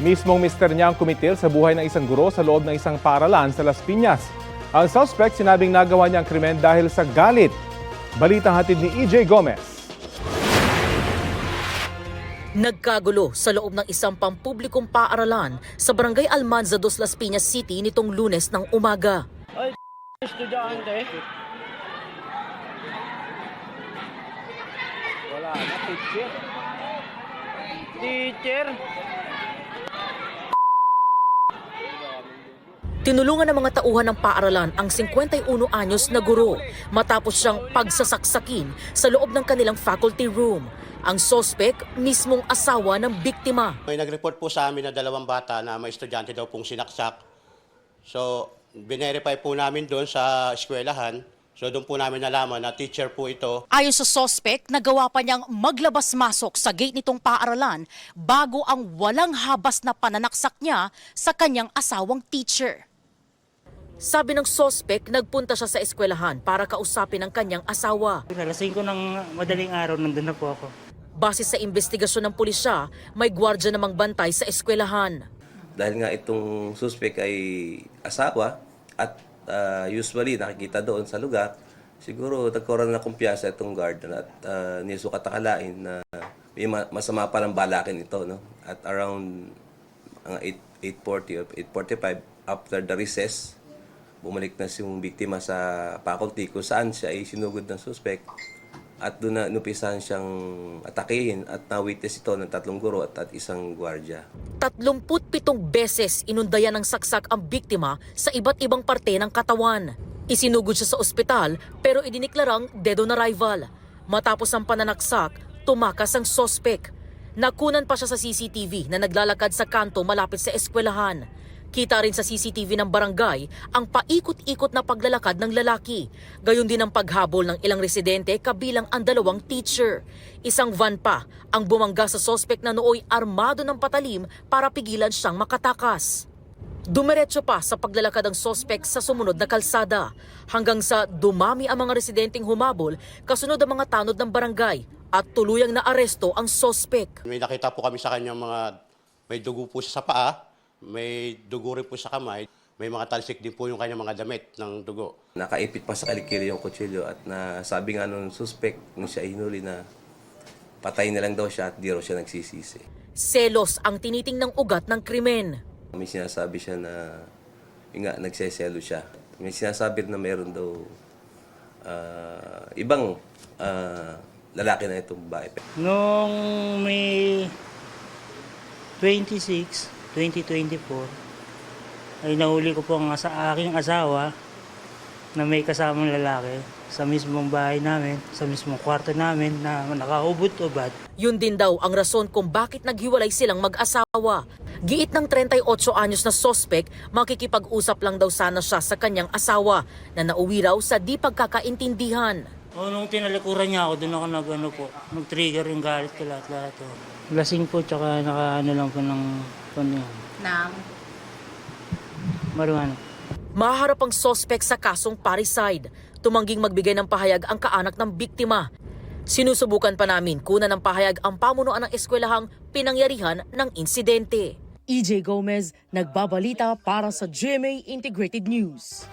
Mismong mister niya ang kumitil sa buhay ng isang guro sa loob ng isang paaralan sa Las Piñas. Ang suspect sinabing nagawa niya ang krimen dahil sa galit. Balitang hatid ni EJ Gomez. Nagkagulo sa loob ng isang pampublikong paaralan sa Barangay Almanza dos Las Piñas City nitong Lunes ng umaga. Ay, estudyante. Wala na, teacher. Teacher. Tinulungan ng mga tauhan ng paaralan ang 51 anyos na guro matapos siyang pagsasaksakin sa loob ng kanilang faculty room. Ang sospek, mismong asawa ng biktima. May nag-report po sa amin na 2 bata na may estudyante daw pong sinaksak. So, binerify po namin doon sa eskwelahan. So, doon po namin nalaman na teacher po ito. Ayon sa sospek, nagawa pa niyang maglabas-masok sa gate nitong paaralan bago ang walang habas na pananaksak niya sa kanyang asawang teacher. Sabi ng sospek, nagpunta siya sa eskwelahan para kausapin ang kanyang asawa. Alas 5 ng madaling araw, nandun na po ako. Base sa investigasyon ng pulisya, may gwardiya namang bantay sa eskwelahan. Dahil nga itong suspect ay asawa at usually nakikita doon sa lugar, siguro nagkaroon na kumpiyansa itong guard at nisukat akalain na may masama pa ng balakin ito. No? At around 8:40 or 8:45 after the recess, bumalik na yung biktima sa faculty kung saan siya ay sinugod ng suspect at doon na inupisahan siyang atakihin at na-witness ito ng 3 guro at 1 gwardiya. 37 beses inundayan ng saksak ang biktima sa iba't ibang parte ng katawan. Isinugod siya sa ospital pero idiniklarang dead on arrival. Matapos ang pananaksak, tumakas ang sospek. Nakunan pa siya sa CCTV na naglalakad sa kanto malapit sa eskwelahan. Kita rin sa CCTV ng barangay ang paikot-ikot na paglalakad ng lalaki. Gayon din ang paghabol ng ilang residente kabilang ang 2 teacher. Isang van pa ang bumangga sa sospek na nooy armado ng patalim para pigilan siyang makatakas. Dumiretso pa sa paglalakad ang sospek sa sumunod na kalsada hanggang sa dumami ang mga residenteng humabol kasunod ang mga tanod ng barangay at tuluyang naaresto ang sospek. May nakita po kami sa kanyang may dugo po siya sa paa. May dugo rin po sa kamay. May mga talsik din po yung kanyang mga damit ng dugo. Nakaipit pa sa kalikili yung kutsilyo at nasabi nga nung suspect nung siya hinuli na patay na lang daw siya at di raw siya nagsisisi. Selos ang tinitingnang ugat ng krimen. May sinasabi siya na nagseselo siya. May sinasabi na meron daw ibang lalaki na itong babae. Noong May 26, 2024, ay nahuli ko po sa aking asawa na may kasamang lalaki sa mismong bahay namin, sa mismong kwarto namin na nakaubot-ubad. Yun din daw ang rason kung bakit naghiwalay silang mag-asawa. Giit ng 38 anyos na sospek, makikipag-usap lang daw sana siya sa kanyang asawa na nauwi raw sa di pagkakaintindihan. Nung tinalikuran niya ako, doon ako nag-trigger yung galit ko lahat-lahat. Lasing po, tsaka nakaano lang po ng marijuana. Maharap ang sospek sa kasong parricide. Tumangging magbigay ng pahayag ang kaanak ng biktima. Sinusubukan pa namin kunan ng pahayag ang pamunuan ng eskwelahang pinangyarihan ng insidente. EJ Gomez, nagbabalita para sa GMA Integrated News.